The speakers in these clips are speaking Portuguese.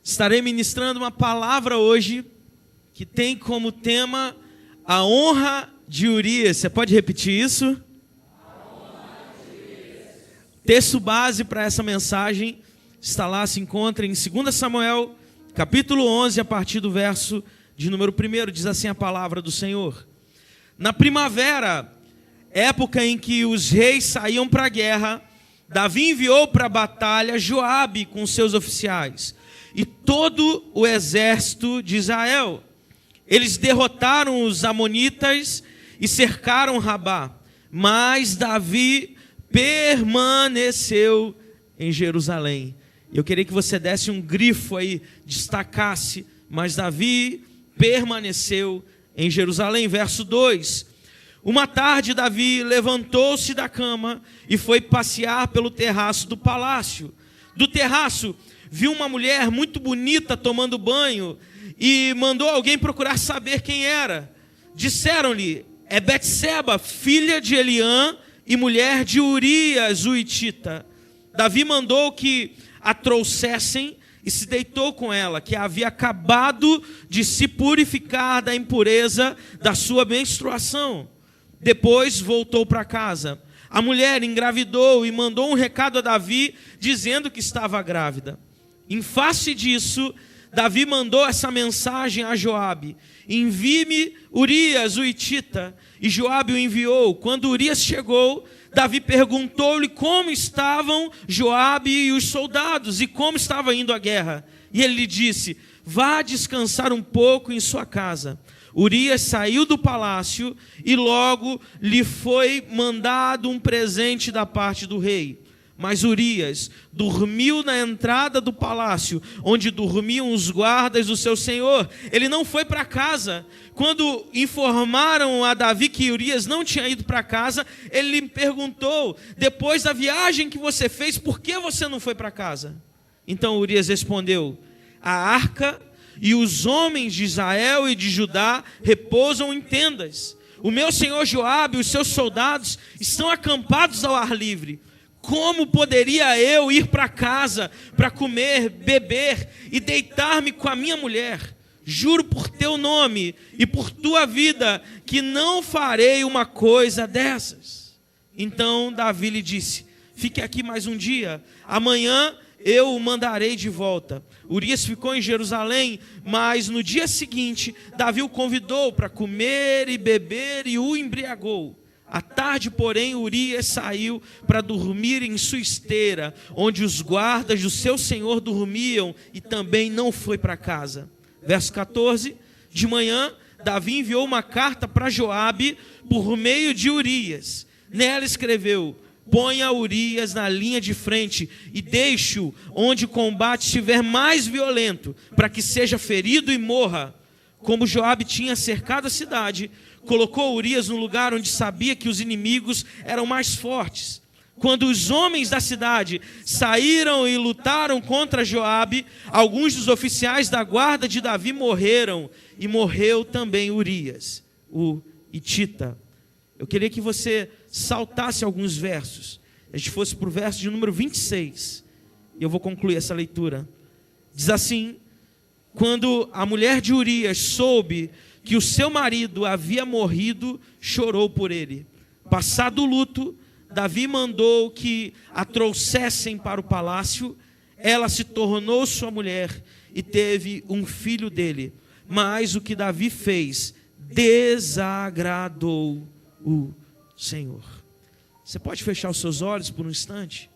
Estarei ministrando uma palavra hoje que tem como tema a honra de Urias. Você pode repetir isso? Texto base para essa mensagem está lá, se encontra em 2 Samuel, capítulo 11, a partir do verso de número 1, diz assim a palavra do Senhor. Na primavera, época em que os reis saíam para a guerra, Davi enviou para a batalha Joabe com seus oficiais e todo o exército de Israel. Eles derrotaram os amonitas e cercaram Rabá, mas Davi permaneceu em Jerusalém. Eu queria que você desse um grifo aí, destacasse, mas Davi permaneceu em Jerusalém. Verso 2. Uma tarde Davi levantou-se da cama e foi passear pelo terraço do palácio. Do terraço viu uma mulher muito bonita tomando banho e mandou alguém procurar saber quem era. Disseram-lhe: é Betseba, filha de Eliã e mulher de Urias, o hitita. Davi mandou que a trouxessem e se deitou com ela, que havia acabado de se purificar da impureza da sua menstruação. Depois voltou para casa. A mulher engravidou e mandou um recado a Davi, dizendo que estava grávida. Em face disso, Davi mandou essa mensagem a Joabe: envie-me Urias, o hitita. E Joabe o enviou. Quando Urias chegou, Davi perguntou-lhe como estavam Joabe e os soldados e como estava indo a guerra. E ele lhe disse: vá descansar um pouco em sua casa. Urias saiu do palácio e logo lhe foi mandado um presente da parte do rei. Mas Urias dormiu na entrada do palácio, onde dormiam os guardas do seu senhor. Ele não foi para casa. Quando informaram a Davi que Urias não tinha ido para casa, ele lhe perguntou: depois da viagem que você fez, por que você não foi para casa? Então Urias respondeu: a arca e os homens de Israel e de Judá repousam em tendas. O meu senhor Joabe e os seus soldados estão acampados ao ar livre. Como poderia eu ir para casa para comer, beber e deitar-me com a minha mulher? Juro por teu nome e por tua vida que não farei uma coisa dessas. Então Davi lhe disse: fique aqui mais um dia, amanhã eu o mandarei de volta. Urias ficou em Jerusalém, mas no dia seguinte Davi o convidou para comer e beber e o embriagou. À tarde, porém, Urias saiu para dormir em sua esteira, onde os guardas do seu senhor dormiam, e também não foi para casa. Verso 14. De manhã, Davi enviou uma carta para Joabe por meio de Urias. Nela escreveu: ponha Urias na linha de frente e deixe-o onde o combate estiver mais violento, para que seja ferido e morra. Como Joabe tinha cercado a cidade, colocou Urias no lugar onde sabia que os inimigos eram mais fortes. Quando os homens da cidade saíram e lutaram contra Joabe, alguns dos oficiais da guarda de Davi morreram, e morreu também Urias, o hitita. Eu queria que você saltasse alguns versos. A gente fosse para o verso de número 26. E eu vou concluir essa leitura. Diz assim: quando a mulher de Urias soube que o seu marido havia morrido, chorou por ele. Passado o luto, Davi mandou que a trouxessem para o palácio. Ela se tornou sua mulher e teve um filho dele. Mas o que Davi fez desagradou o Senhor. Você pode fechar os seus olhos por um instante?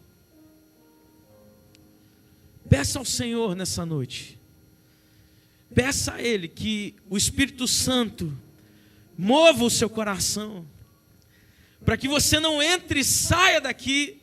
Peça ao Senhor nessa noite. Peça a Ele que o Espírito Santo mova o seu coração, para que você não entre e saia daqui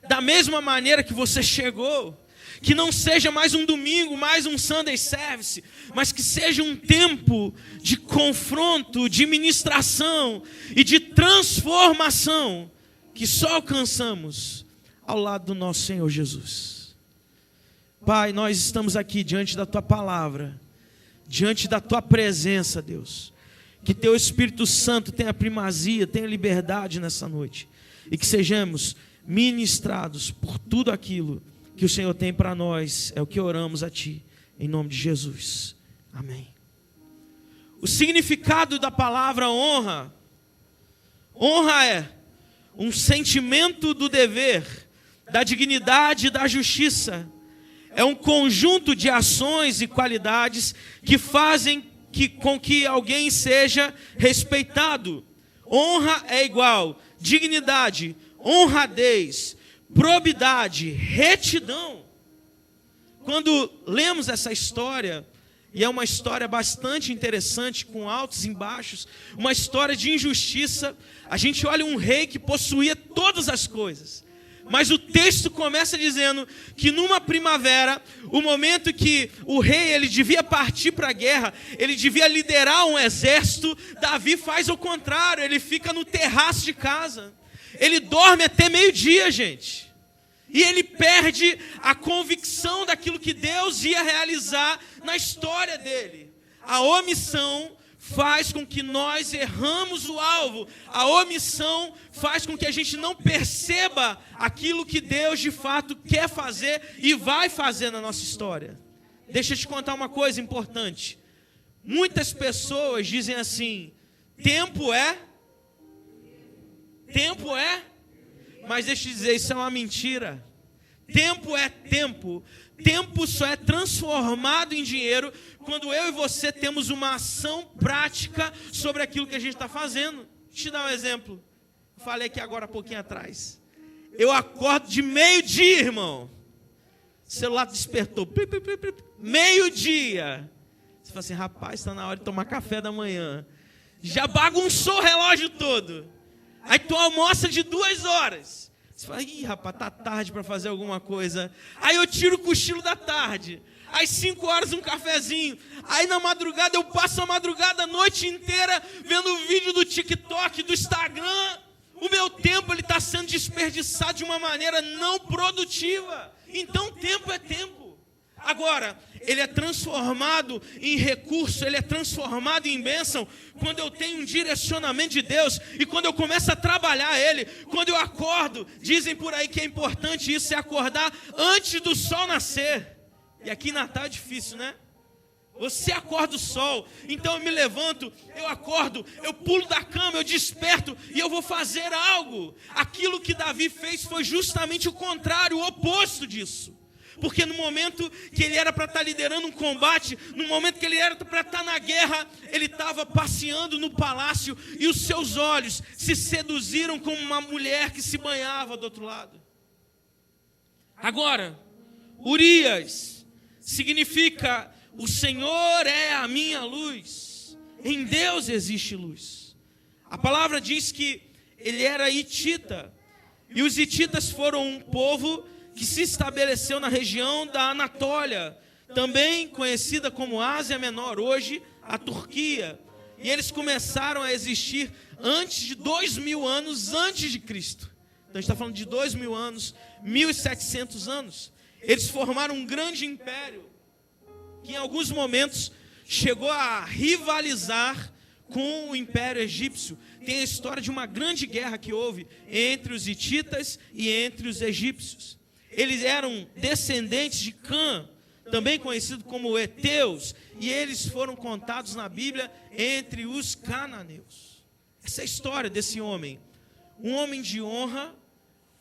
da mesma maneira que você chegou. Que não seja mais um domingo, mais um Sunday Service, mas que seja um tempo de confronto, de ministração e de transformação que só alcançamos ao lado do nosso Senhor Jesus. Pai, nós estamos aqui diante da Tua palavra, diante da Tua presença, Deus. Que Teu Espírito Santo tenha primazia, tenha liberdade nessa noite. E que sejamos ministrados por tudo aquilo que o Senhor tem para nós. É o que oramos a Ti, em nome de Jesus. Amém. O significado da palavra honra. Honra é um sentimento do dever, da dignidade e da justiça. É um conjunto de ações e qualidades que fazem com que alguém seja respeitado. Honra é igual dignidade, honradez, probidade, retidão. Quando lemos essa história, e é uma história bastante interessante, com altos e baixos, uma história de injustiça, a gente olha um rei que possuía todas as coisas. Mas o texto começa dizendo que numa primavera, o momento que o rei ele devia partir para a guerra, ele devia liderar um exército, Davi faz o contrário, ele fica no terraço de casa. Ele dorme até meio-dia, gente. E ele perde a convicção daquilo que Deus ia realizar na história dele. A omissão faz com que nós erramos o alvo. A omissão faz com que a gente não perceba aquilo que Deus de fato quer fazer e vai fazer na nossa história. Deixa eu te contar uma coisa importante. Muitas pessoas dizem assim: tempo é, mas deixa eu te dizer, isso é uma mentira. Tempo é tempo. Tempo só é transformado em dinheiro quando eu e você temos uma ação prática sobre aquilo que a gente está fazendo. Deixa eu te dar um exemplo. Eu falei aqui agora há pouquinho atrás. Eu acordo de meio-dia, irmão. O celular despertou. Meio-dia. Você fala assim: rapaz, está na hora de tomar café da manhã. Já bagunçou o relógio todo. Aí tu almoça de 2 horas. Você fala: ih, rapaz, tá tarde para fazer alguma coisa. Aí eu tiro o cochilo da tarde. Às 5 horas um cafezinho. Aí na madrugada eu passo a madrugada a noite inteira vendo vídeo do TikTok, do Instagram. O meu tempo ele está sendo desperdiçado de uma maneira não produtiva. Então tempo é tempo. Agora, ele é transformado em recurso, ele é transformado em bênção quando eu tenho um direcionamento de Deus e quando eu começo a trabalhar ele. Quando eu acordo, dizem por aí que é importante isso, é acordar antes do sol nascer. E aqui em Natal é difícil, né? Você acorda o sol, então eu me levanto, eu acordo, eu pulo da cama, eu desperto e eu vou fazer algo. Aquilo que Davi fez foi justamente o contrário, o oposto disso. Porque no momento que ele era para estar liderando um combate, no momento que ele era para estar na guerra, ele estava passeando no palácio e os seus olhos se seduziram como uma mulher que se banhava do outro lado. Agora, Urias significa: o Senhor é a minha luz, em Deus existe luz. A palavra diz que ele era hitita, e os hititas foram um povo que se estabeleceu na região da Anatólia, também conhecida como Ásia Menor, hoje a Turquia. E eles começaram a existir antes de 2000 anos antes de Cristo. Então a gente está falando de 2000 anos, 1700 anos. Eles formaram um grande império, que em alguns momentos chegou a rivalizar com o Império Egípcio. Tem a história de uma grande guerra que houve entre os hititas e entre os egípcios. Eles eram descendentes de Cã, também conhecido como heteus, e eles foram contados na Bíblia entre os cananeus. Essa é a história desse homem, um homem de honra,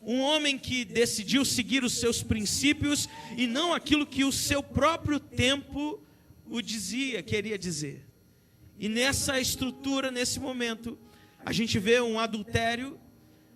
um homem que decidiu seguir os seus princípios e não aquilo que o seu próprio tempo o dizia, queria dizer. E nessa estrutura, nesse momento, a gente vê um adultério,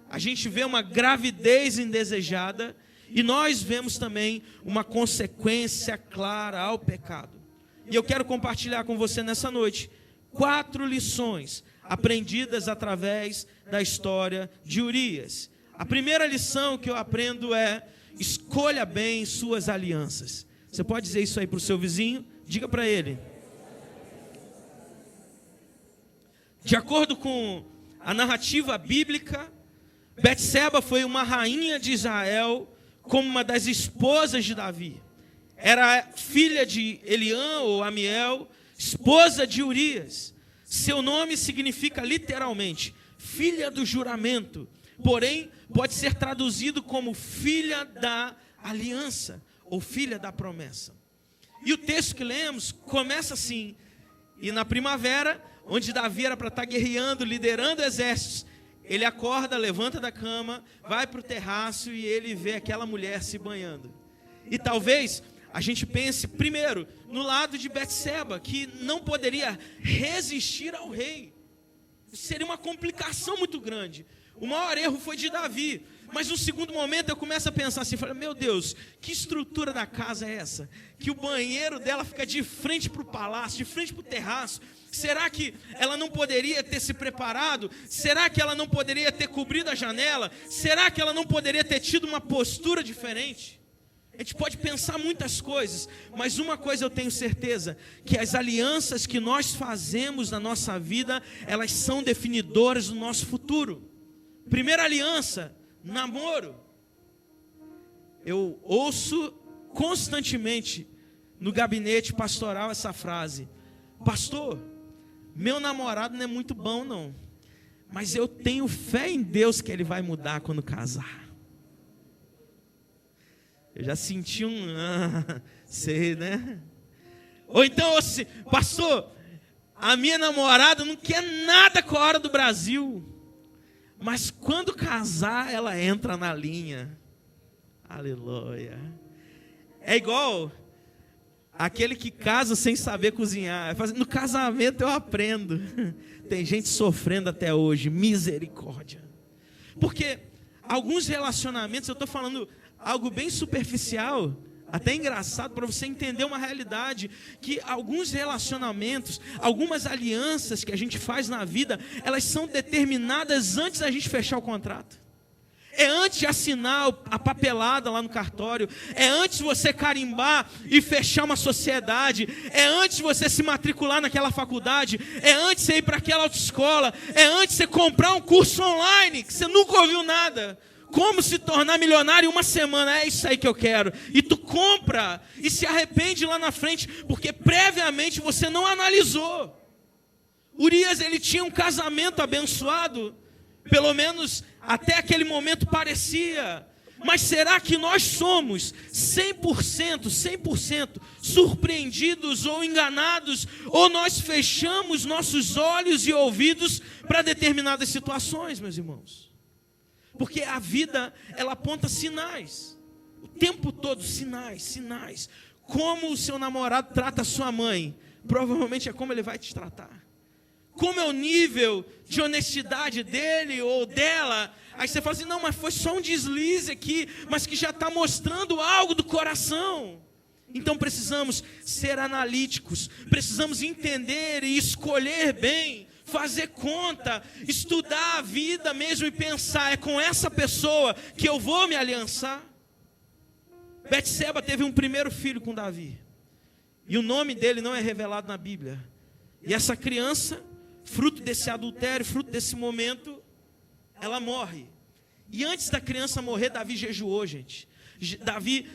a gente vê uma gravidez indesejada, e nós vemos também uma consequência clara ao pecado. E eu quero compartilhar com você nessa noite 4 lições aprendidas através da história de Urias. A primeira lição que eu aprendo é: escolha bem suas alianças. Você pode dizer isso aí para o seu vizinho? Diga para ele. De acordo com a narrativa bíblica, Betseba foi uma rainha de Israel, como uma das esposas de Davi. Era filha de Eliã ou Amiel, esposa de Urias. Seu nome significa literalmente filha do juramento, porém pode ser traduzido como filha da aliança ou filha da promessa. E o texto que lemos começa assim: e na primavera, onde Davi era para estar guerreando, liderando exércitos, ele acorda, levanta da cama, vai para o terraço e ele vê aquela mulher se banhando. E talvez a gente pense primeiro no lado de Betseba, que não poderia resistir ao rei. Seria uma complicação muito grande. O maior erro foi de Davi. Mas no segundo momento eu começo a pensar assim, meu Deus, que estrutura da casa é essa? Que o banheiro dela fica de frente para o palácio, de frente para o terraço. Será que ela não poderia ter se preparado? Será que ela não poderia ter cobrido a janela? Será que ela não poderia ter tido uma postura diferente? A gente pode pensar muitas coisas, mas uma coisa eu tenho certeza, que as alianças que nós fazemos na nossa vida, elas são definidoras do nosso futuro. Primeira aliança, namoro. Eu ouço constantemente no gabinete pastoral essa frase: pastor, meu namorado não é muito bom não, mas eu tenho fé em Deus que ele vai mudar quando casar. Eu já senti sei, né? Ou então, assim, pastor, a minha namorada não quer nada com a Hora do Brasil, mas quando casar, ela entra na linha. Aleluia. É igual aquele que casa sem saber cozinhar. No casamento eu aprendo. Tem gente sofrendo até hoje. Misericórdia. Porque alguns relacionamentos, eu estou falando algo bem superficial, até engraçado, para você entender uma realidade, que alguns relacionamentos, algumas alianças que a gente faz na vida, elas são determinadas antes da gente fechar o contrato. É antes de assinar a papelada lá no cartório, é antes de você carimbar e fechar uma sociedade, é antes de você se matricular naquela faculdade, é antes de você ir para aquela autoescola, é antes de você comprar um curso online, que você nunca ouviu nada. Como se tornar milionário em uma semana, é isso aí que eu quero. E tu compra e se arrepende lá na frente, porque previamente você não analisou. Urias, ele tinha um casamento abençoado, pelo menos até aquele momento parecia. Mas será que nós somos 100% surpreendidos ou enganados? Ou nós fechamos nossos olhos e ouvidos para determinadas situações, meus irmãos? Porque a vida, ela aponta sinais. O tempo todo, sinais. Como o seu namorado trata a sua mãe, provavelmente é como ele vai te tratar. Como é o nível de honestidade dele ou dela. Aí você fala assim, não, mas foi só um deslize aqui, mas que já está mostrando algo do coração. Então precisamos ser analíticos, precisamos entender e escolher bem, fazer conta, estudar a vida mesmo e pensar, é com essa pessoa que eu vou me aliançar. Betseba teve um primeiro filho com Davi, e o nome dele não é revelado na Bíblia. E essa criança, fruto desse adultério, fruto desse momento, ela morre. E antes da criança morrer, Davi jejuou, gente. Davi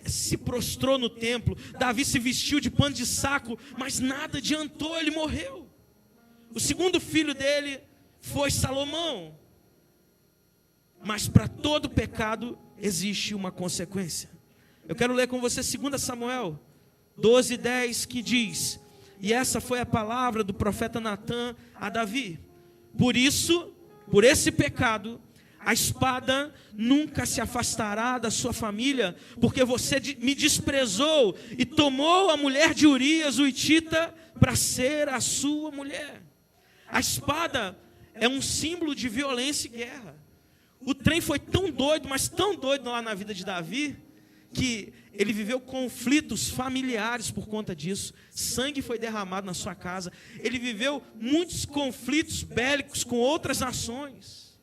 se prostrou no templo, Davi se vestiu de pano de saco, mas nada adiantou, ele morreu. O segundo filho dele foi Salomão. Mas para todo pecado existe uma consequência. Eu quero ler com você 2 Samuel 12:10, que diz: e essa foi a palavra do profeta Natã a Davi. Por isso, por esse pecado, a espada nunca se afastará da sua família, porque você me desprezou e tomou a mulher de Urias, o hitita, para ser a sua mulher. A espada é um símbolo de violência e guerra. O trem foi tão doido, mas tão doido lá na vida de Davi, que ele viveu conflitos familiares por conta disso. Sangue foi derramado na sua casa. Ele viveu muitos conflitos bélicos com outras nações.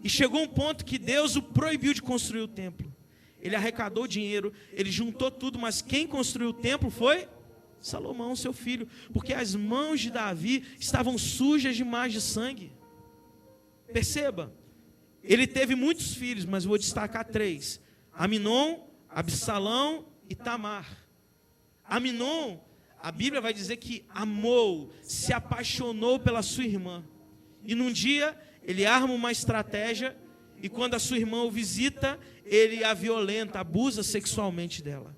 E chegou um ponto que Deus o proibiu de construir o templo. Ele arrecadou dinheiro, ele juntou tudo, mas quem construiu o templo foi Salomão, seu filho, porque as mãos de Davi estavam sujas demais de sangue. Perceba, ele teve muitos filhos, mas vou destacar 3: Aminon, Absalão e Tamar. Aminon, a Bíblia vai dizer que amou, se apaixonou pela sua irmã. E num dia, ele arma uma estratégia, e quando a sua irmã o visita, ele a violenta, abusa sexualmente dela.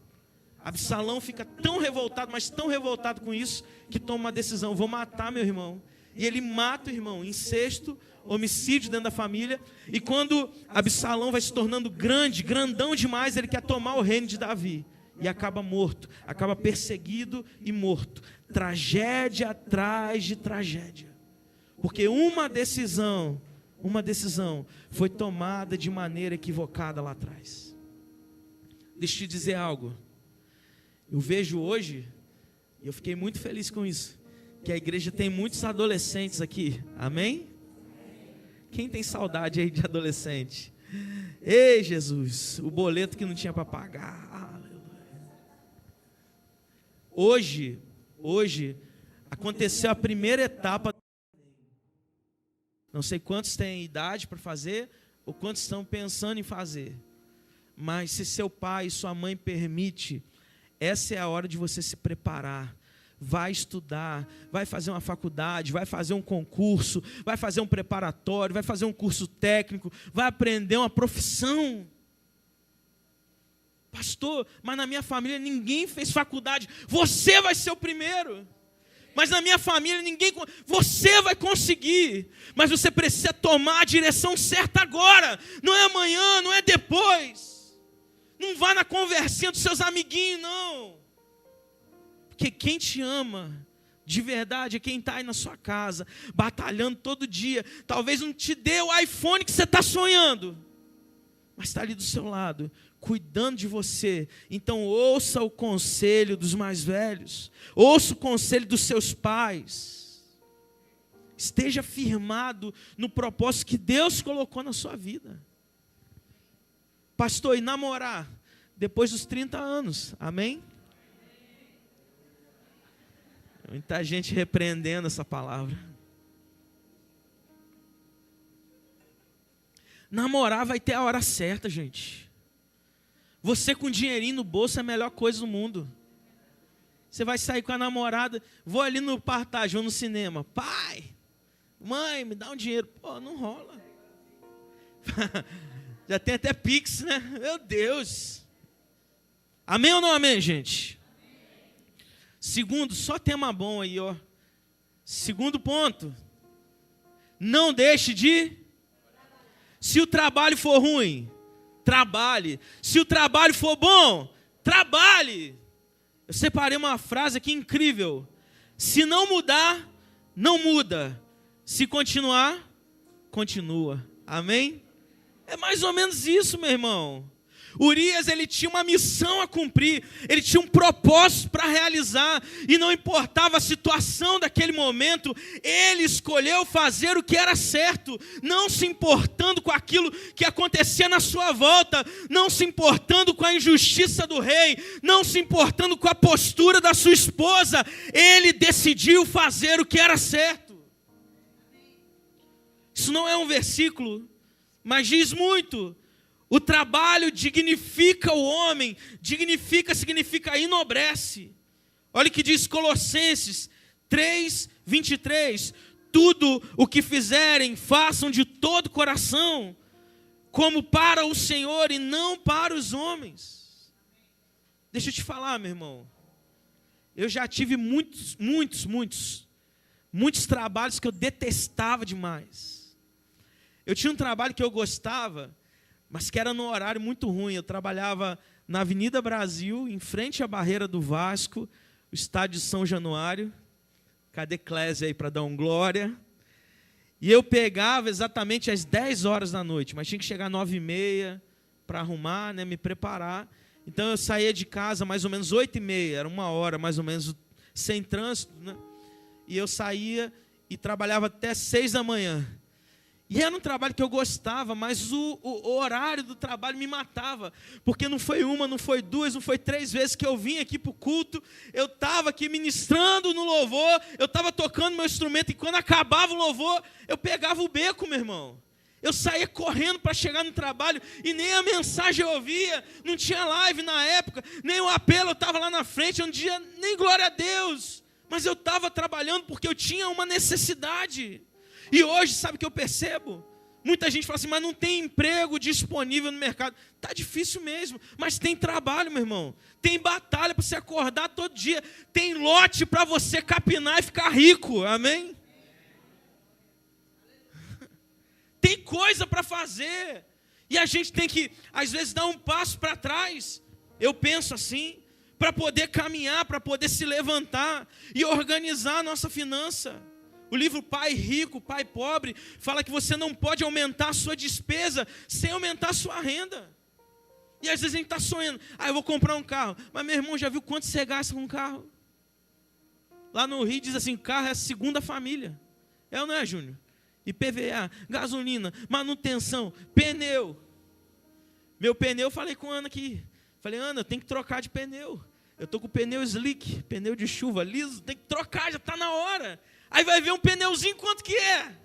Absalão fica tão revoltado, mas tão revoltado com isso, que toma uma decisão: vou matar meu irmão. E ele mata o irmão, incesto, homicídio dentro da família. E quando Absalão vai se tornando grandão demais, ele quer tomar o reino de Davi. E acaba morto, acaba perseguido e morto. Tragédia atrás de tragédia. Porque uma decisão foi tomada de maneira equivocada lá atrás. Deixa eu te dizer algo. Eu vejo hoje, e eu fiquei muito feliz com isso, que a igreja tem muitos adolescentes aqui, amém? Quem tem saudade aí de adolescente? Ei, Jesus, o boleto que não tinha para pagar. Hoje, aconteceu a primeira etapa. Não sei quantos têm idade para fazer, ou quantos estão pensando em fazer. Mas se seu pai e sua mãe permitem, essa é a hora de você se preparar. Vai estudar, vai fazer uma faculdade, vai fazer um concurso, vai fazer um preparatório, vai fazer um curso técnico, vai aprender uma profissão. Pastor, mas na minha família ninguém fez faculdade. Você vai ser o primeiro. Mas na minha família ninguém... Você vai conseguir. Mas você precisa tomar a direção certa agora. Não é amanhã, não é depois. Não vá na conversinha dos seus amiguinhos, não. Porque quem te ama de verdade é quem está aí na sua casa, batalhando todo dia. Talvez não te dê o iPhone que você está sonhando, mas está ali do seu lado, cuidando de você. Então ouça o conselho dos mais velhos, ouça o conselho dos seus pais. Esteja firmado no propósito que Deus colocou na sua vida. Pastor, e namorar depois dos 30 anos, amém? Muita gente repreendendo essa palavra. Namorar vai ter a hora certa, gente. Você com dinheirinho no bolso é a melhor coisa do mundo. Você vai sair com a namorada, vou ali no Partage, vou no cinema. Pai, mãe, me dá um dinheiro. Pô, não rola. Já tem até Pix, né? Meu Deus. Amém ou não amém, gente? Segundo, só tema bom aí, ó. Segundo ponto. Não deixe de... Se o trabalho for ruim, trabalhe. Se o trabalho for bom, trabalhe. Eu separei uma frase aqui incrível. Se não mudar, não muda. Se continuar, continua. Amém? É mais ou menos isso, meu irmão. Urias, ele tinha uma missão a cumprir, ele tinha um propósito para realizar, e não importava a situação daquele momento, ele escolheu fazer o que era certo, não se importando com aquilo que acontecia na sua volta, não se importando com a injustiça do rei, não se importando com a postura da sua esposa, ele decidiu fazer o que era certo. Isso não é um versículo, mas diz muito. O trabalho dignifica o homem, significa enobrece. Olha o que diz Colossenses 3:23. Tudo o que fizerem, façam de todo coração, como para o Senhor e não para os homens. Deixa eu te falar, meu irmão. Eu já tive muitos trabalhos que eu detestava demais. Eu tinha um trabalho que eu gostava, mas que era num horário muito ruim. Eu trabalhava na Avenida Brasil, em frente à barreira do Vasco, o estádio de São Januário. Cadê Clésia aí para dar um glória? E eu pegava exatamente às 10 horas da noite, mas tinha que chegar às 9h30 para arrumar, né, me preparar. Então eu saía de casa mais ou menos 8h30, era uma hora mais ou menos, sem trânsito, né? E eu saía e trabalhava até 6 da manhã. E era um trabalho que eu gostava, mas o horário do trabalho me matava. Porque não foi uma, não foi duas, não foi 3 vezes que eu vim aqui para o culto. Eu estava aqui ministrando no louvor, eu estava tocando meu instrumento, e quando acabava o louvor, eu pegava o beco, meu irmão. Eu saía correndo para chegar no trabalho, e nem a mensagem eu ouvia, não tinha live na época, nem o apelo, eu estava lá na frente, eu não tinha nem glória a Deus. Mas eu estava trabalhando porque eu tinha uma necessidade. E hoje, sabe o que eu percebo? Muita gente fala assim, mas não tem emprego disponível no mercado. Está difícil mesmo, mas tem trabalho, meu irmão. Tem batalha para você acordar todo dia. Tem lote para você capinar e ficar rico, amém? Tem coisa para fazer. E a gente tem que, às vezes, dar um passo para trás. Eu penso assim, para poder caminhar, para poder se levantar e organizar a nossa finança. O livro Pai Rico, Pai Pobre, fala que você não pode aumentar a sua despesa sem aumentar a sua renda. E às vezes a gente está sonhando, eu vou comprar um carro. Mas meu irmão, já viu quanto você gasta com um carro? Lá no Rio diz assim, carro é a segunda família. É ou não é, Júnior? IPVA, gasolina, manutenção, pneu. Meu pneu, falei com a Ana aqui. Falei, Ana, eu tenho que trocar de pneu. Eu estou com o pneu slick, pneu de chuva liso, tem que trocar, já está na hora. Aí vai ver um pneuzinho, quanto que é?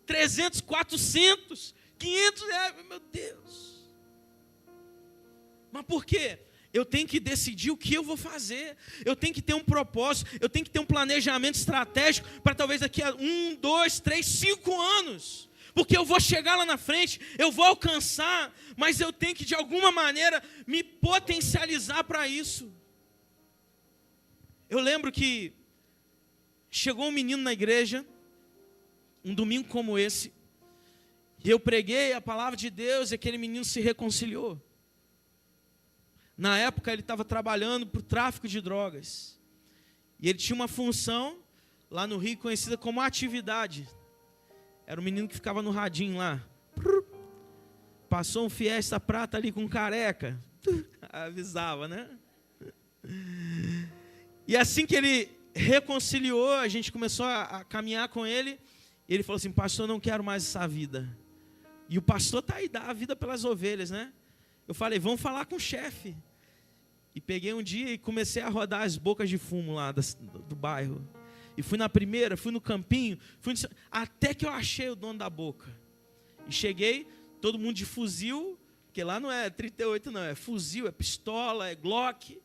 300, 400, 500 reais, meu Deus. Mas por quê? Eu tenho que decidir o que eu vou fazer. Eu tenho que ter um propósito, eu tenho que ter um planejamento estratégico para talvez daqui a 1, 2, 3, 5 anos. Porque eu vou chegar lá na frente, eu vou alcançar, mas eu tenho que de alguma maneira me potencializar para isso. Eu lembro que chegou um menino na igreja, um domingo como esse, e eu preguei a palavra de Deus e aquele menino se reconciliou. Na época ele estava trabalhando para o tráfico de drogas. E ele tinha uma função lá no Rio conhecida como atividade. Era um menino que ficava no radinho lá. Passou um Fiesta prata ali com careca. Avisava, né? E assim que ele reconciliou, a gente começou a caminhar com ele. E ele falou assim, pastor, não quero mais essa vida. E o pastor está aí, dá a vida pelas ovelhas, né? Eu falei, vamos falar com o chefe. E peguei um dia e comecei a rodar as bocas de fumo lá do bairro. E fui na primeira, fui no campinho, até que eu achei o dono da boca. E cheguei, todo mundo de fuzil, porque lá não é 38 não, é fuzil, é pistola, é Glock.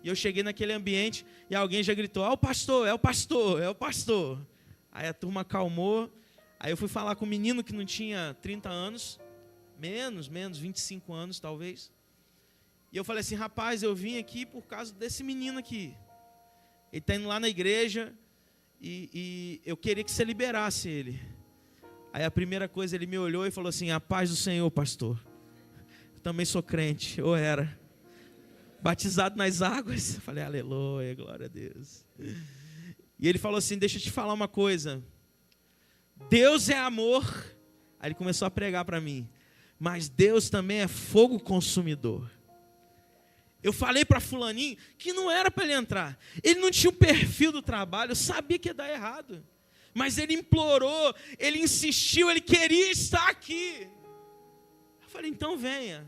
E eu cheguei naquele ambiente e alguém já gritou, é o pastor, é o pastor, é o pastor. Aí a turma acalmou, aí eu fui falar com um menino que não tinha 30 anos, menos, 25 anos talvez. E eu falei assim, rapaz, eu vim aqui por causa desse menino aqui. Ele está indo lá na igreja e eu queria que você liberasse ele. Aí a primeira coisa, ele me olhou e falou assim, a paz do Senhor, pastor. Eu também sou crente, ou era. Batizado nas águas. Eu falei, aleluia, glória a Deus. E ele falou assim, deixa eu te falar uma coisa. Deus é amor. Aí ele começou a pregar para mim. Mas Deus também é fogo consumidor. Eu falei para fulaninho que não era para ele entrar. Ele não tinha o perfil do trabalho, eu sabia que ia dar errado. Mas ele implorou, ele insistiu, ele queria estar aqui. Eu falei, então venha.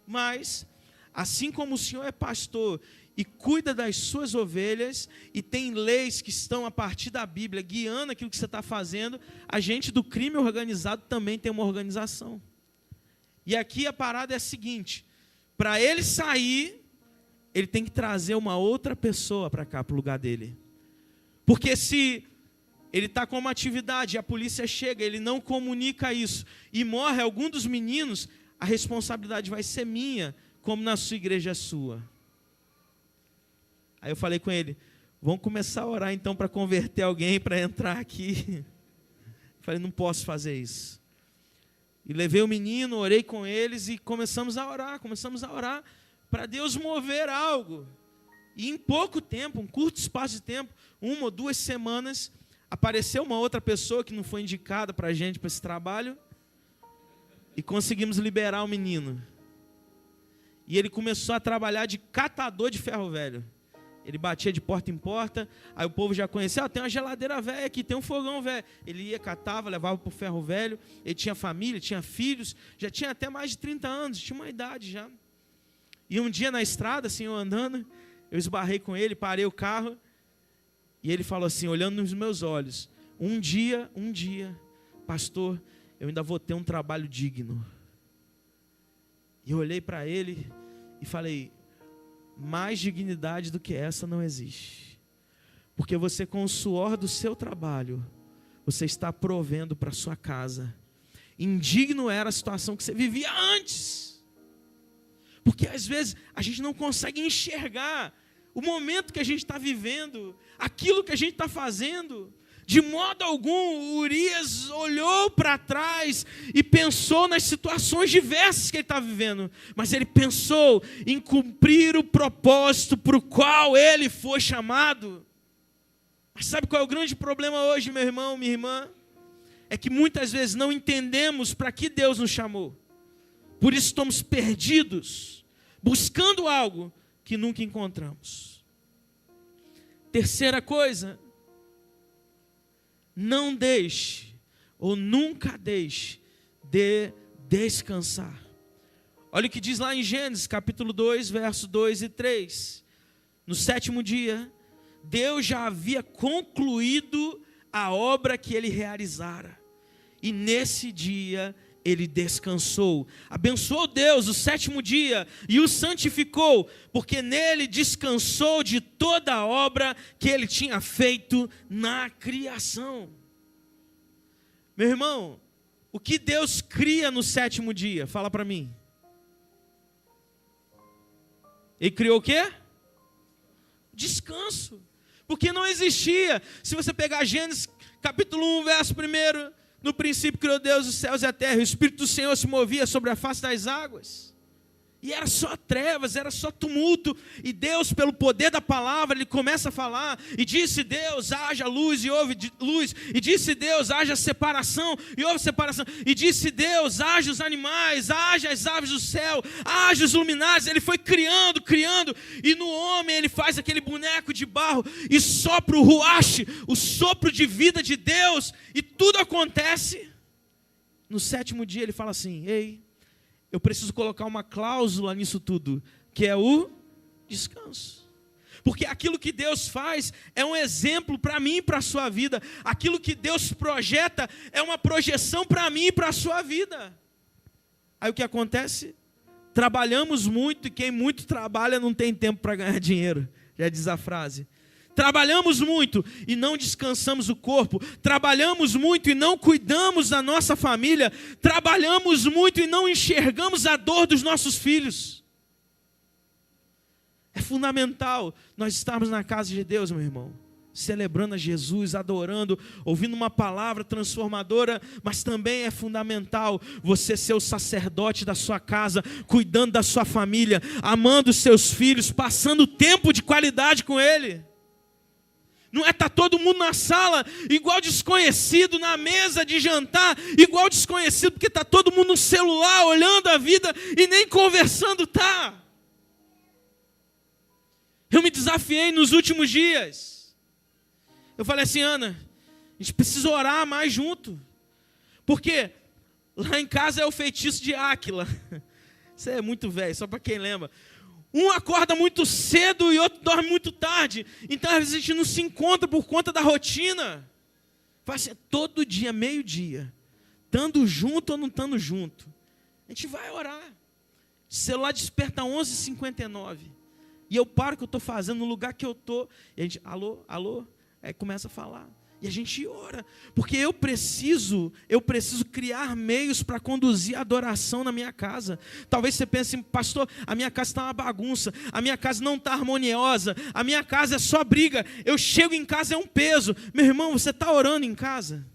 Mas, assim como o Senhor é pastor e cuida das suas ovelhas, e tem leis que estão a partir da Bíblia, guiando aquilo que você está fazendo, a gente do crime organizado também tem uma organização. E aqui a parada é a seguinte, para ele sair, ele tem que trazer uma outra pessoa para cá, para o lugar dele. Porque se ele está com uma atividade, a polícia chega, ele não comunica isso, e morre algum dos meninos, a responsabilidade vai ser minha, como na sua igreja é sua. Aí eu falei com ele, vamos começar a orar então para converter alguém, para entrar aqui. Eu falei, não posso fazer isso. E levei o menino, orei com eles e começamos a orar para Deus mover algo. E em pouco tempo, um curto espaço de tempo, 1 ou 2 semanas, apareceu uma outra pessoa que não foi indicada para a gente, para esse trabalho, e conseguimos liberar o menino. E ele começou a trabalhar de catador de ferro velho. Ele batia de porta em porta, aí o povo já conhecia, tem uma geladeira velha aqui, tem um fogão velho. Ele ia, catava, levava para o ferro velho, ele tinha família, tinha filhos, já tinha até mais de 30 anos, tinha uma idade já. E um dia na estrada, assim, eu andando, eu esbarrei com ele, parei o carro, e ele falou assim, olhando nos meus olhos, um dia, pastor, eu ainda vou ter um trabalho digno. E eu olhei para ele e falei, mais dignidade do que essa não existe. Porque você, com o suor do seu trabalho, você está provendo para a sua casa. indigno era a situação que você vivia antes. Porque às vezes a gente não consegue enxergar o momento que a gente está vivendo, aquilo que a gente está fazendo. De modo algum, Urias olhou para trás e pensou nas situações diversas que ele estava vivendo. Mas ele pensou em cumprir o propósito para o qual ele foi chamado. Mas sabe qual é o grande problema hoje, meu irmão, minha irmã? É que muitas vezes não entendemos para que Deus nos chamou. Por isso estamos perdidos, buscando algo que nunca encontramos. Terceira coisa, não deixe, ou nunca deixe, de descansar. Olha o que diz lá em Gênesis, capítulo 2, versos 2 e 3. No 7º dia, Deus já havia concluído a obra que ele realizara. E nesse dia, ele descansou. Abençoou Deus o 7º dia e o santificou, porque nele descansou de toda a obra que ele tinha feito na criação. Meu irmão, o que Deus cria no 7º dia? Fala para mim. Ele criou o quê? Descanso. Porque não existia. Se você pegar Gênesis capítulo 1, verso 1, no princípio criou Deus os céus e a terra, e o Espírito do Senhor se movia sobre a face das águas. E era só trevas, era só tumulto. E Deus, pelo poder da palavra, Ele começa a falar. E disse Deus, haja luz, e houve luz. E disse Deus, haja separação, e houve separação. E disse Deus, haja os animais, haja as aves do céu, haja os luminares. Ele foi criando, criando. E no homem Ele faz aquele boneco de barro e sopra o ruache, o sopro de vida de Deus. E tudo acontece. No 7º dia Ele fala assim, ei, eu preciso colocar uma cláusula nisso tudo, que é o descanso. Porque aquilo que Deus faz é um exemplo para mim e para a sua vida. Aquilo que Deus projeta é uma projeção para mim e para a sua vida. Aí o que acontece? Trabalhamos muito e quem muito trabalha não tem tempo para ganhar dinheiro. Já diz a frase. Trabalhamos muito e não descansamos o corpo. Trabalhamos muito e não cuidamos da nossa família. Trabalhamos muito e não enxergamos a dor dos nossos filhos. É fundamental nós estarmos na casa de Deus, meu irmão, celebrando a Jesus, adorando, ouvindo uma palavra transformadora, mas também é fundamental você ser o sacerdote da sua casa, cuidando da sua família, amando os seus filhos, passando tempo de qualidade com ele. Não é estar todo mundo na sala, igual desconhecido, na mesa de jantar, igual desconhecido, porque está todo mundo no celular, olhando a vida e nem conversando está. Eu me desafiei nos últimos dias. Eu falei assim, Ana, a gente precisa orar mais junto. Porque lá em casa é o feitiço de Áquila. Isso é muito velho, só para quem lembra. Um acorda muito cedo e outro dorme muito tarde. Então, às vezes, a gente não se encontra por conta da rotina. Faz assim, todo dia, meio-dia. Estando junto ou não estando junto. A gente vai orar. O celular desperta 11h59. E eu paro o que eu estou fazendo no lugar que eu estou. E a gente, alô, alô. Aí começa a falar. E a gente ora, porque eu preciso criar meios para conduzir a adoração na minha casa. Talvez você pense, pastor, a minha casa está uma bagunça, a minha casa não está harmoniosa, a minha casa é só briga, eu chego em casa é um peso. Meu irmão, você está orando em casa?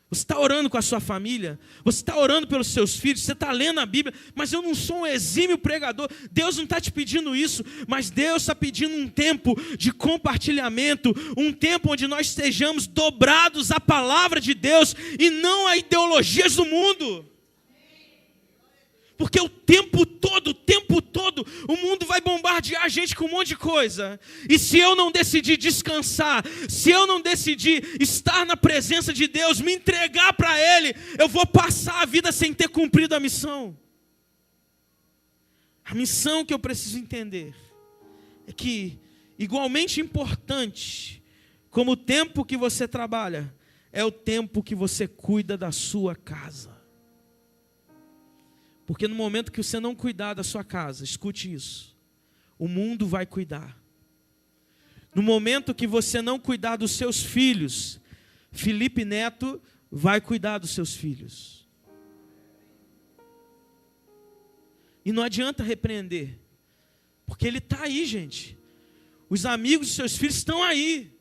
Você está orando com a sua família? Você está orando pelos seus filhos? Você está lendo a Bíblia? Mas eu não sou um exímio pregador. Deus não está te pedindo isso. Mas Deus está pedindo um tempo de compartilhamento. Um tempo onde nós estejamos dobrados à palavra de Deus e não a ideologias do mundo. Porque o tempo todo, o mundo vai bombardear a gente com um monte de coisa. E se eu não decidir descansar, se eu não decidir estar na presença de Deus, me entregar para Ele, eu vou passar a vida sem ter cumprido a missão. A missão que eu preciso entender é que, igualmente importante, como o tempo que você trabalha, é o tempo que você cuida da sua casa. Porque no momento que você não cuidar da sua casa, escute isso, o mundo vai cuidar. No momento que você não cuidar dos seus filhos, Felipe Neto vai cuidar dos seus filhos. E não adianta repreender, porque ele está aí, gente. Os amigos dos seus filhos estão aí,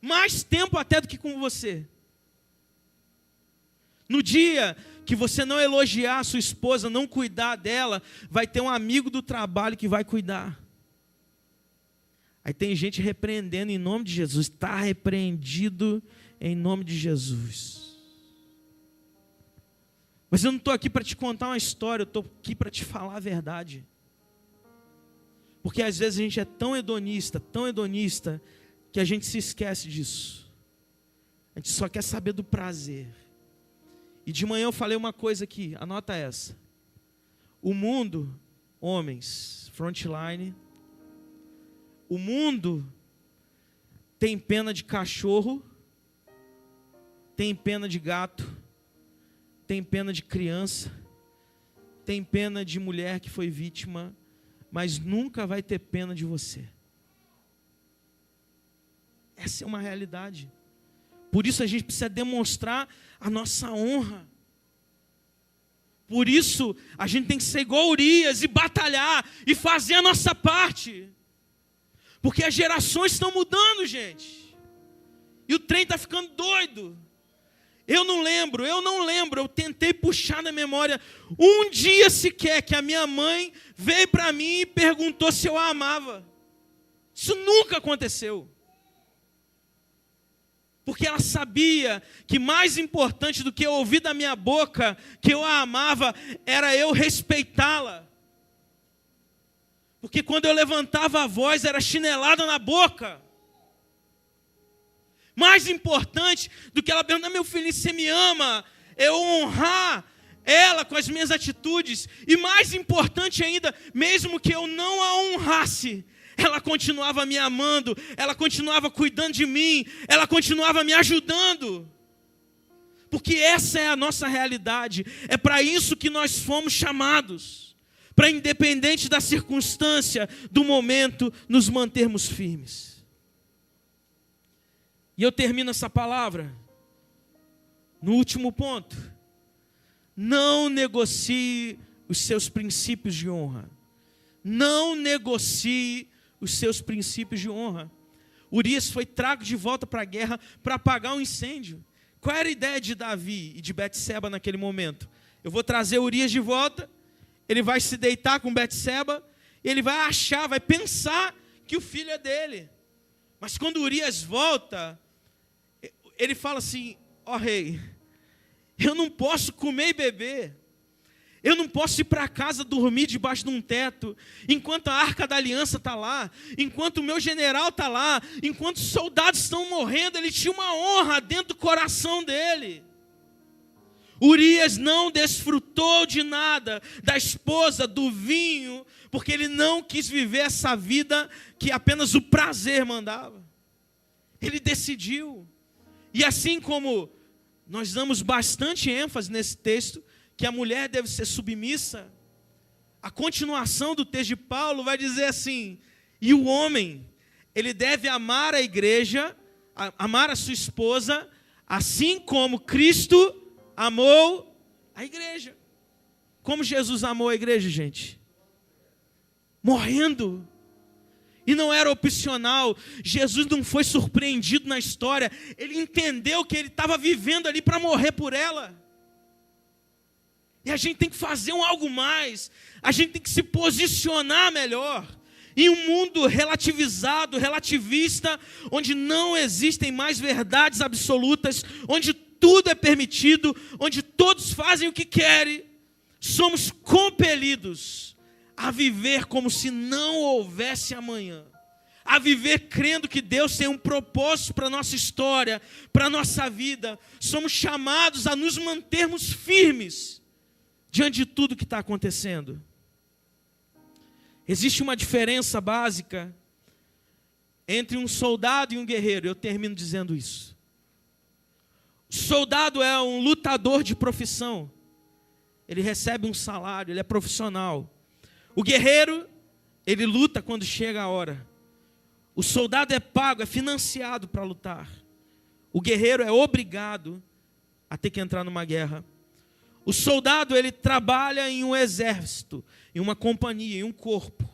mais tempo até do que com você. No dia que você não elogiar a sua esposa, não cuidar dela, vai ter um amigo do trabalho que vai cuidar. Aí tem gente repreendendo em nome de Jesus. Está repreendido em nome de Jesus. Mas eu não estou aqui para te contar uma história, eu estou aqui para te falar a verdade. Porque às vezes a gente é tão hedonista, que a gente se esquece disso. A gente só quer saber do prazer. E de manhã eu falei uma coisa aqui, anota essa. O mundo, homens, frontline, o mundo tem pena de cachorro, tem pena de gato, tem pena de criança, tem pena de mulher que foi vítima, mas nunca vai ter pena de você. Essa é uma realidade. Por isso a gente precisa demonstrar a nossa honra. Por isso a gente tem que ser igual Urias e batalhar e fazer a nossa parte. Porque as gerações estão mudando, gente. E o trem está ficando doido. Eu não lembro, eu tentei puxar na memória um dia sequer que a minha mãe veio para mim e perguntou se eu a amava. Isso nunca aconteceu. Porque ela sabia que mais importante do que eu ouvir da minha boca que eu a amava, era eu respeitá-la. Porque quando eu levantava a voz, era chinelada na boca. Mais importante do que ela perguntar, meu filho, você me ama? É honrar ela com as minhas atitudes. E mais importante ainda, mesmo que eu não a honrasse, ela continuava me amando, ela continuava cuidando de mim, ela continuava me ajudando. Porque essa é a nossa realidade, é para isso que nós fomos chamados. Para independente da circunstância, do momento, nos mantermos firmes. E eu termino essa palavra no último ponto. Não negocie os seus princípios de honra. Não negocie os seus princípios de honra. Urias foi trago de volta para a guerra para apagar um incêndio. Qual era a ideia de Davi e de Betseba naquele momento? Eu vou trazer Urias de volta, ele vai se deitar com Betseba, ele vai achar, vai pensar que o filho é dele. Mas quando Urias volta, ele fala assim, ó rei, eu não posso comer e beber, eu não posso ir para casa dormir debaixo de um teto, enquanto a arca da aliança está lá, enquanto o meu general está lá, enquanto os soldados estão morrendo. Ele tinha uma honra dentro do coração dele. Urias não desfrutou de nada, da esposa, do vinho, porque ele não quis viver essa vida que apenas o prazer mandava. Ele decidiu. E assim como nós damos bastante ênfase nesse texto, que a mulher deve ser submissa, a continuação do texto de Paulo vai dizer assim, e o homem, ele deve amar a igreja, amar a sua esposa, assim como Cristo amou a igreja. Como Jesus amou a igreja, gente? Morrendo. E não era opcional. Jesus não foi surpreendido na história. Ele entendeu que ele estava vivendo ali para morrer por ela. E a gente tem que fazer algo mais. A gente tem que se posicionar melhor. Em um mundo relativizado, relativista, onde não existem mais verdades absolutas, onde tudo é permitido, onde todos fazem o que querem, somos compelidos a viver como se não houvesse amanhã, a viver crendo que Deus tem um propósito para a nossa história, para a nossa vida. Somos chamados a nos mantermos firmes diante de tudo que está acontecendo. Existe uma diferença básica entre um soldado e um guerreiro. Eu termino dizendo isso. O soldado é um lutador de profissão. Ele recebe um salário, ele é profissional. O guerreiro, ele luta quando chega a hora. O soldado é pago, é financiado para lutar. O guerreiro é obrigado a ter que entrar numa guerra. O soldado, ele trabalha em um exército, em uma companhia, em um corpo.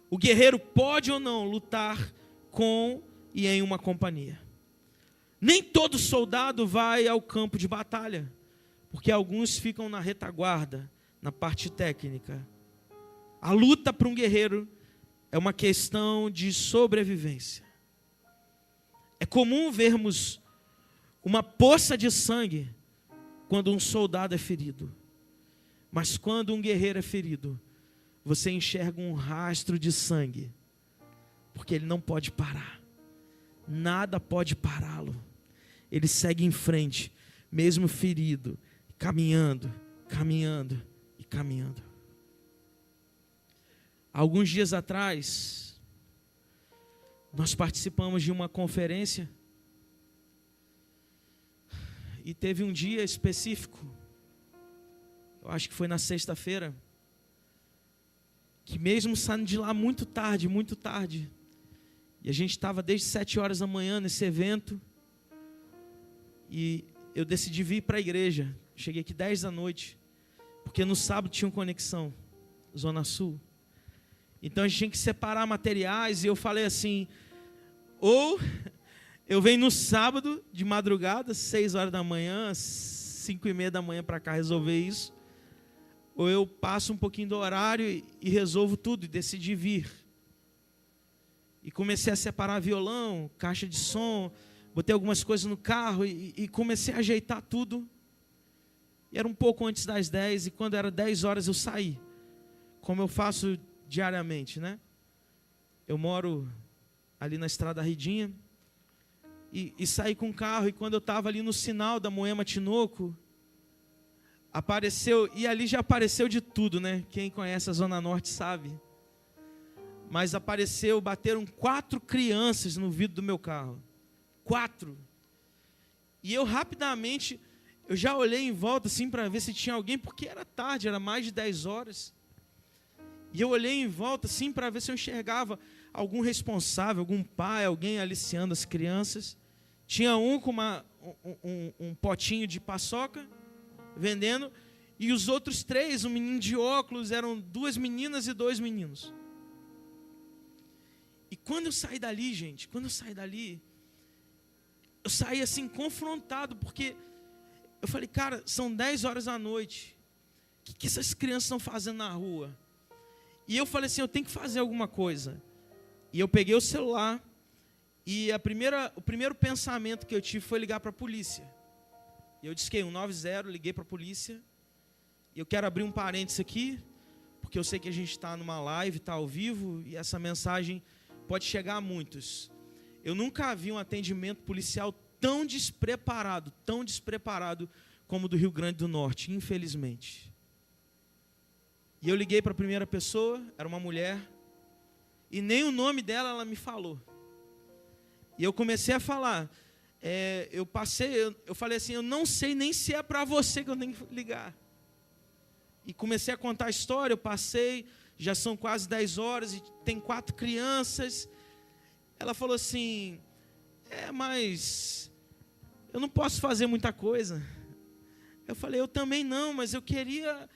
O guerreiro pode ou não lutar com e em uma companhia. Nem todo soldado vai ao campo de batalha, porque alguns ficam na retaguarda, na parte técnica. A luta para um guerreiro é uma questão de sobrevivência. É comum vermos uma poça de sangue quando um soldado é ferido. Mas quando um guerreiro é ferido, você enxerga um rastro de sangue, porque ele não pode parar. Nada pode pará-lo. Ele segue em frente, mesmo ferido, caminhando, caminhando e caminhando. Alguns dias atrás, nós participamos de uma conferência e teve um dia específico, eu acho que foi na sexta-feira, que mesmo saindo de lá muito tarde, e a gente estava desde 7 horas da manhã nesse evento, e eu decidi vir para a igreja. Cheguei aqui 10 da noite, porque no sábado tinha uma conexão, Zona Sul. Então a gente tinha que separar materiais, e eu falei assim, ou eu venho no sábado de madrugada, 6 horas da manhã, 5:30 da manhã para cá resolver isso, ou eu passo um pouquinho do horário e resolvo tudo, e decidi vir. E comecei a separar violão, caixa de som, botei algumas coisas no carro e comecei a ajeitar tudo. E era um pouco antes das 10, e quando era 10 horas eu saí, como eu faço diariamente, né? Eu moro ali na Estrada Ridinha, e saí com o carro, e quando eu estava ali no sinal da Moema Tinoco, apareceu, e ali já apareceu de tudo, né? Quem conhece a Zona Norte sabe. Mas apareceu, bateram 4 crianças no vidro do meu carro. 4. E eu rapidamente, eu já olhei em volta assim para ver se tinha alguém, porque era tarde, era mais de 10 horas. E eu olhei em volta assim para ver se eu enxergava algum responsável, algum pai, alguém aliciando as crianças. Tinha um com um potinho de paçoca, vendendo, e os outros 3, um menino de óculos, eram 2 meninas e 2 meninos. E quando eu saí dali, gente, eu saí assim confrontado, porque eu falei, cara, são 10 horas da noite, o que essas crianças estão fazendo na rua? E eu falei assim, eu tenho que fazer alguma coisa. E eu peguei o celular, e o primeiro pensamento que eu tive foi ligar para a polícia. E eu disquei 190, liguei para a polícia. E eu quero abrir um parênteses aqui, porque eu sei que a gente está numa live, está ao vivo, e essa mensagem pode chegar a muitos. Eu nunca vi um atendimento policial tão despreparado como o do Rio Grande do Norte, infelizmente. E eu liguei para a primeira pessoa, era uma mulher, e nem o nome dela ela me falou. E eu comecei a falar, eu falei assim, eu não sei nem se é para você que eu tenho que ligar. E comecei a contar a história, eu passei, já são quase 10 horas, e tem 4 crianças. Ela falou assim, mas eu não posso fazer muita coisa. Eu falei, eu também não, mas eu queria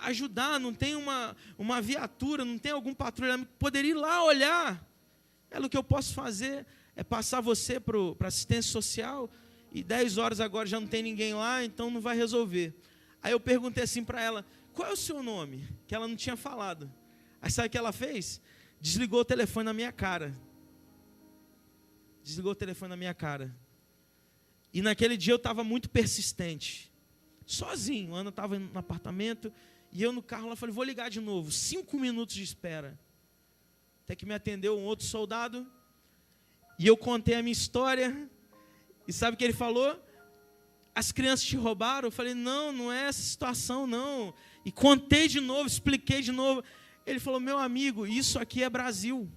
ajudar, não tem uma viatura, não tem algum patrulhamento, poderia ir lá olhar. O que eu posso fazer é passar você para assistência social, e 10 horas agora já não tem ninguém lá, então não vai resolver. Aí eu perguntei assim para ela, qual é o seu nome? Que ela não tinha falado. Aí sabe o que ela fez? Desligou o telefone na minha cara. E naquele dia eu estava muito persistente. Sozinho, a Ana estava no apartamento, e eu no carro lá falei, vou ligar de novo. 5 minutos de espera. Até que me atendeu um outro soldado, e eu contei a minha história, e sabe o que ele falou? As crianças te roubaram? Eu falei, não é essa situação, não. E contei de novo, expliquei de novo. Ele falou, meu amigo, isso aqui é Brasil.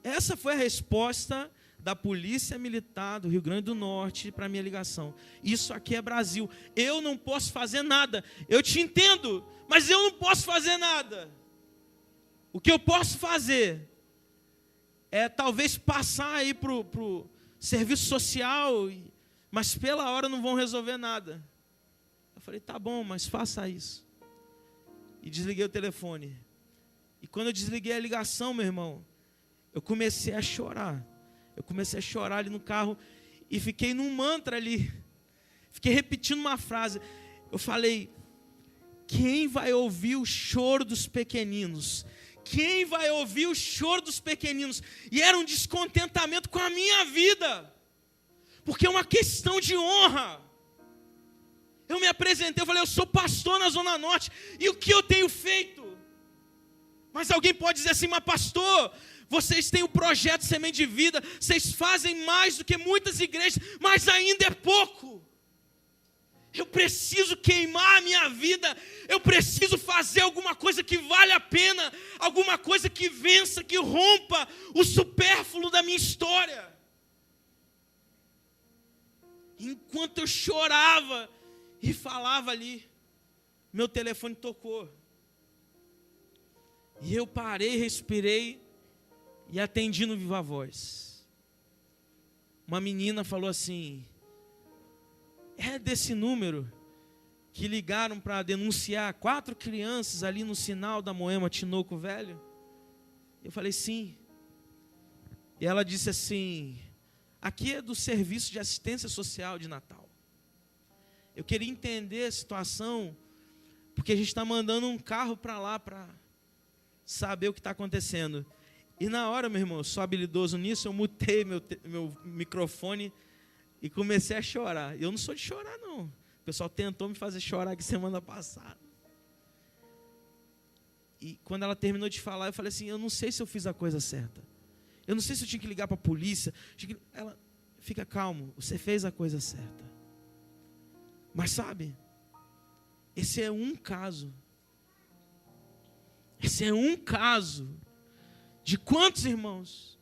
Essa foi a resposta da Polícia Militar do Rio Grande do Norte para a minha ligação. Isso aqui é Brasil. Eu não posso fazer nada. Eu te entendo, mas eu não posso fazer nada. O que eu posso fazer é talvez passar aí para o serviço social, mas pela hora não vão resolver nada. Eu falei, tá bom, mas faça isso. E desliguei o telefone. E quando eu desliguei a ligação, meu irmão, eu comecei a chorar. Eu comecei a chorar ali no carro e fiquei num mantra ali. Fiquei repetindo uma frase. Eu falei, quem vai ouvir o choro dos pequeninos? Quem vai ouvir o choro dos pequeninos? E era um descontentamento com a minha vida. Porque é uma questão de honra. Eu me apresentei, eu falei, eu sou pastor na Zona Norte. E o que eu tenho feito? Mas alguém pode dizer assim, mas pastor, vocês têm o projeto Semente de Vida, vocês fazem mais do que muitas igrejas, mas ainda é pouco. Eu preciso queimar a minha vida, eu preciso fazer alguma coisa que vale a pena, alguma coisa que vença, que rompa o supérfluo da minha história. Enquanto eu chorava e falava ali, meu telefone tocou. E eu parei, respirei e atendi no Viva Voz. Uma menina falou assim, é desse número que ligaram para denunciar 4 crianças ali no sinal da Moema Tinoco Velho? Eu falei, sim. E ela disse assim, aqui é do Serviço de Assistência Social de Natal. Eu queria entender a situação, porque a gente está mandando um carro para lá para saber o que está acontecendo. E na hora, meu irmão, eu sou habilidoso nisso, eu mutei meu microfone e comecei a chorar. E eu não sou de chorar, não. O pessoal tentou me fazer chorar aqui semana passada. E quando ela terminou de falar, eu falei assim, eu não sei se eu fiz a coisa certa. Eu não sei se eu tinha que ligar para a polícia. Ela, fica calmo, você fez a coisa certa. Mas sabe, esse é um caso. Esse é um caso de quantos irmãos,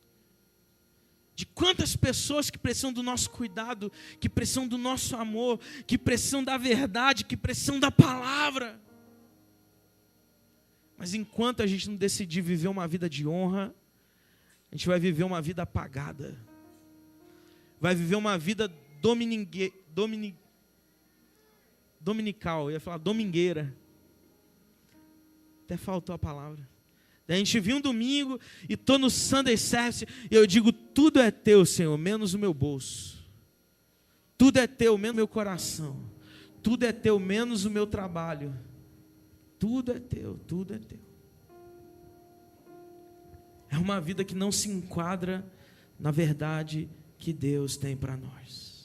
de quantas pessoas que precisam do nosso cuidado, que precisam do nosso amor, que precisam da verdade, que precisam da palavra. Mas enquanto a gente não decidir viver uma vida de honra, a gente vai viver uma vida apagada. Vai viver uma vida dominical, eu ia falar domingueira. Até faltou a palavra. A gente viu um domingo e estou no Sunday Service e eu digo, tudo é teu, Senhor, menos o meu bolso. Tudo é teu, menos o meu coração. Tudo é teu, menos o meu trabalho. Tudo é teu, tudo é teu. É uma vida que não se enquadra na verdade que Deus tem para nós.